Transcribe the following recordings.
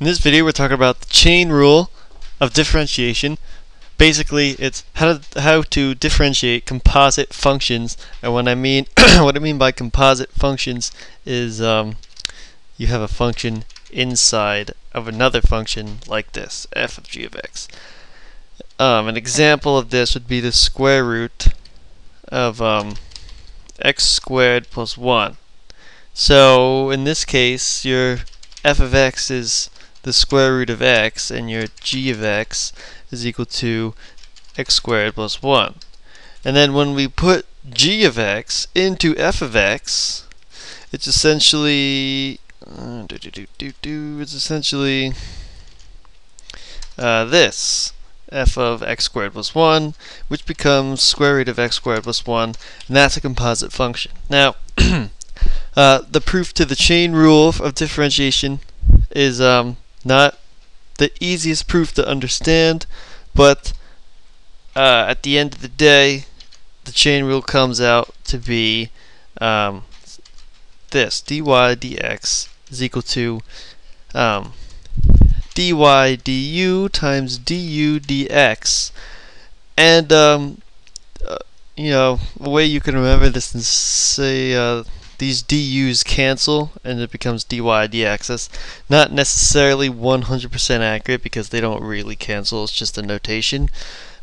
In this video, we're talking about the chain rule of differentiation. Basically, it's how to differentiate composite functions. And what I mean by composite functions is you have a function inside of another function like this, f of g of x. An example of this would be the square root of x squared plus 1. So in this case, your f of x is the square root of x, and your g of x is equal to x squared plus 1. And then when we put g of x into f of x, it's essentially this f of x squared plus 1, which becomes square root of x squared plus 1, and that's a composite function. Now, the proof to the chain rule of differentiation is not the easiest proof to understand, but at the end of the day, the chain rule comes out to be this: dy dx is equal to dy du times du dx. And you know, a way you can remember this is, say, these du's cancel and it becomes dy dx. That's not necessarily 100% accurate because they don't really cancel. It's just a notation.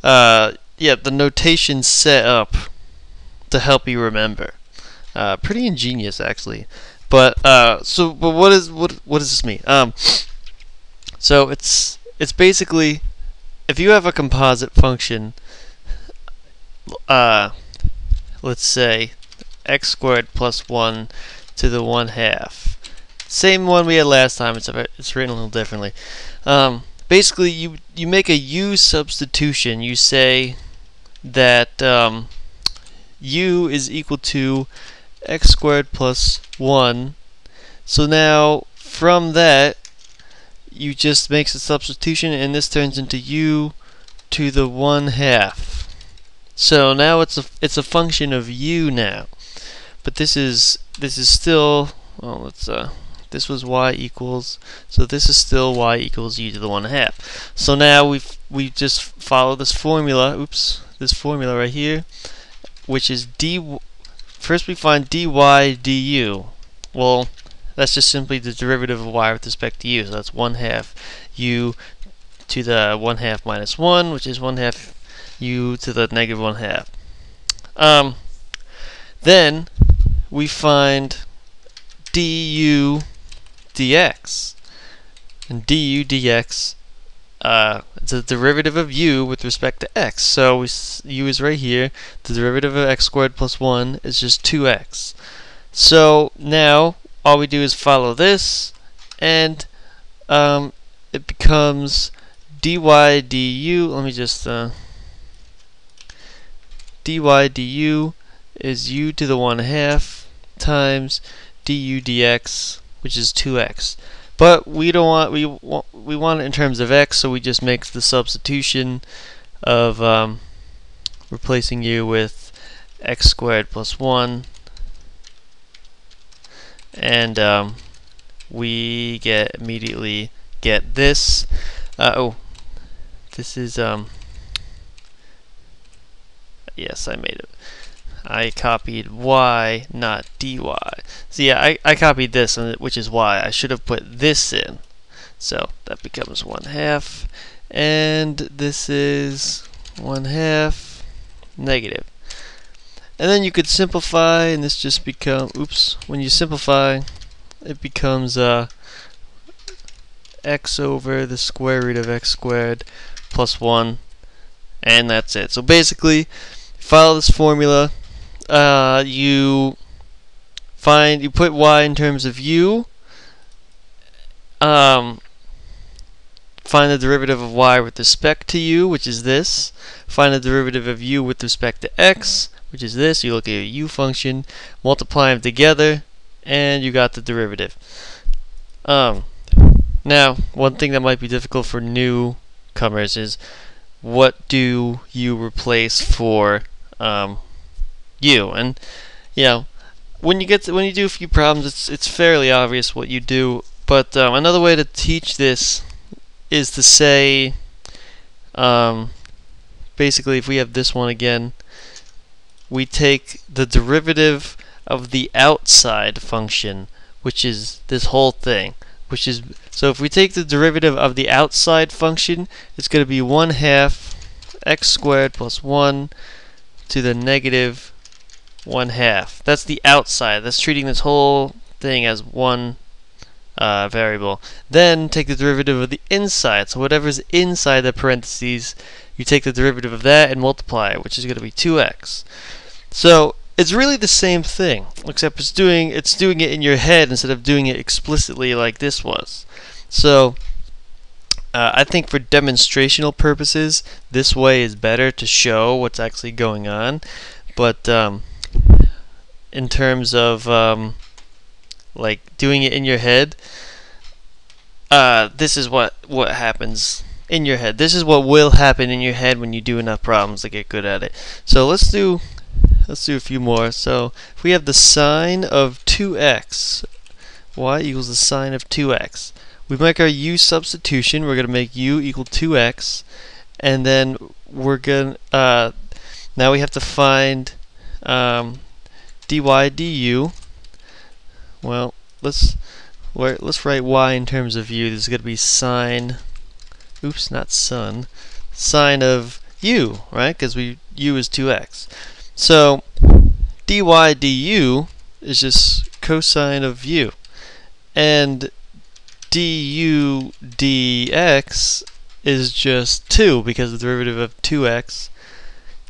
Yeah, the notation's set up to help you remember. Pretty ingenious, actually. But what does this mean? So it's basically, if you have a composite function, let's say x squared plus 1 to the 1/2. Same one we had last time, it's written a little differently. Basically, you make a u substitution. You say that u is equal to x squared plus 1. So now, from that, you just make a substitution, and this turns into u to the 1/2. So now it's a function of u now. But this is still, well, this was y equals, so this is still y equals u to the 1/2. So now we just follow this formula. Oops, this formula right here, which is first we find dy du. Well, that's just simply the derivative of y with respect to u. So that's 1/2 u to the 1/2 minus 1, which is 1/2 u to the negative 1/2. Then we find du dx, and du dx it's a derivative of u with respect to x. So u is right here. The derivative of x squared plus 1 is just 2x. So now all we do is follow this, and it becomes dy du. Let me just dy du is u to the 1/2 times du dx, which is 2x. But we don't want we want it in terms of x, so we just make the substitution of replacing u with x squared plus 1, and we immediately get this. This is yes, I made it. I copied y, not dy. So yeah, I copied this, which is y. I should have put this in. So that becomes 1/2, and this is 1/2 negative. And then you could simplify, and this just becomes, oops, when you simplify, it becomes x over the square root of x squared plus 1, and that's it. So basically, follow this formula. You put y in terms of u, find the derivative of y with respect to u, which is this, find the derivative of u with respect to x, which is this. You look at your u function, multiply them together, and you got the derivative. Now, one thing that might be difficult for newcomers is, what do you replace for u? And you know, when you do a few problems, it's fairly obvious what you do. But another way to teach this is to say, basically, if we have this one again, we take the derivative of the outside function, which is this whole thing. So if we take the derivative of the outside function, it's going to be 1/2 x squared plus 1 to the negative 1/2. That's the outside. That's treating this whole thing as one variable. Then take the derivative of the inside. So whatever's inside the parentheses, you take the derivative of that and multiply it, which is going to be 2x. So it's really the same thing, except it's doing it in your head instead of doing it explicitly like this was. So I think for demonstrational purposes, this way is better to show what's actually going on. But in terms of like doing it in your head, this is what happens in your head. This is what will happen in your head when you do enough problems to get good at it. So let's do a few more. So if we have the sine of 2x, y equals the sine of 2x. We make our u substitution. We're going to make u equal 2x, and then we're going now we have to find dy du. Well, let's write y in terms of u. This is going to be sine, oops, not sun, sine of u, right? Because u is 2x. So dy du is just cosine of u, and du dx is just 2 because the derivative of 2x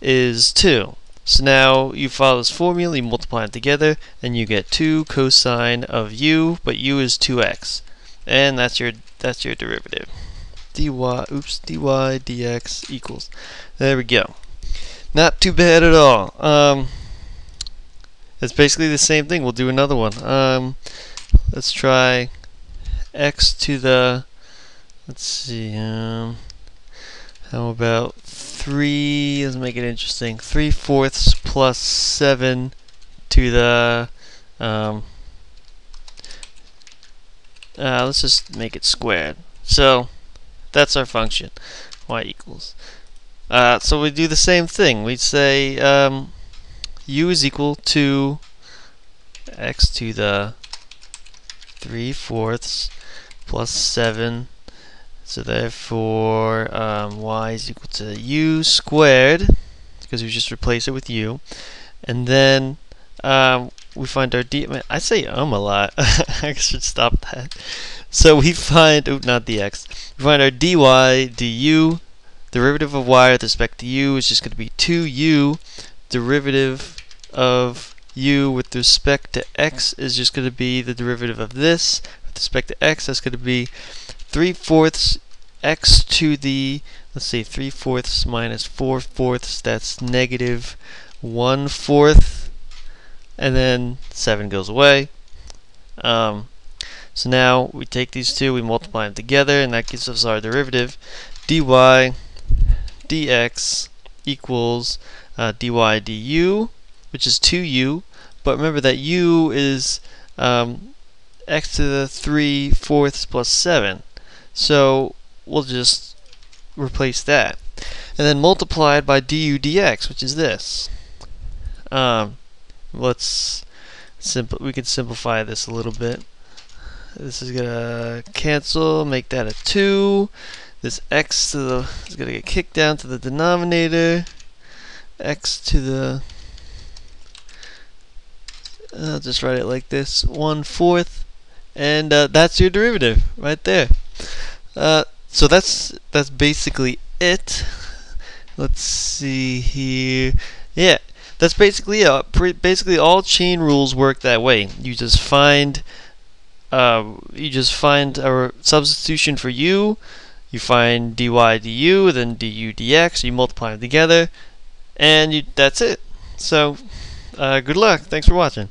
is 2. So now you follow this formula, you multiply them together, and you get 2 cosine of u, but u is 2x, and that's your derivative. dy dx equals. There we go. Not too bad at all. It's basically the same thing. We'll do another one. Let's try x to the, let's see, how about 3, let's make it interesting, 3/4 plus 7 to the, let's just make it squared. So that's our function, y equals. So we do the same thing. We say u is equal to x to the 3/4 plus 7. So therefore y is equal to u squared, because we just replace it with u. And then we find our d. I say a lot. I should stop that. So we find, oh, not dx. We find our dy du. Derivative of y with respect to u is just going to be 2u. Derivative of u with respect to x is just going to be the derivative of this. With respect to x, that's going to be 3/4 x to the, let's say 3/4 minus 4/4, that's negative 1/4, and then 7 goes away. So now we take these two, we multiply them together, and that gives us our derivative. Dy dx equals dy du, which is 2u, but remember that u is x to the 3/4 plus 7, so we'll just replace that, and then multiply it by du dx, which is this. We can simplify this a little bit. This is gonna cancel, make that a 2. This x to the is gonna get kicked down to the denominator. X to the, I'll just write it like this, 1/4, and that's your derivative right there. So that's basically it. Let's see here. Yeah, that's basically it. Basically, all chain rules work that way. You just find a substitution for u. You find dy du, then du dx. You multiply them together, and that's it. So good luck. Thanks for watching.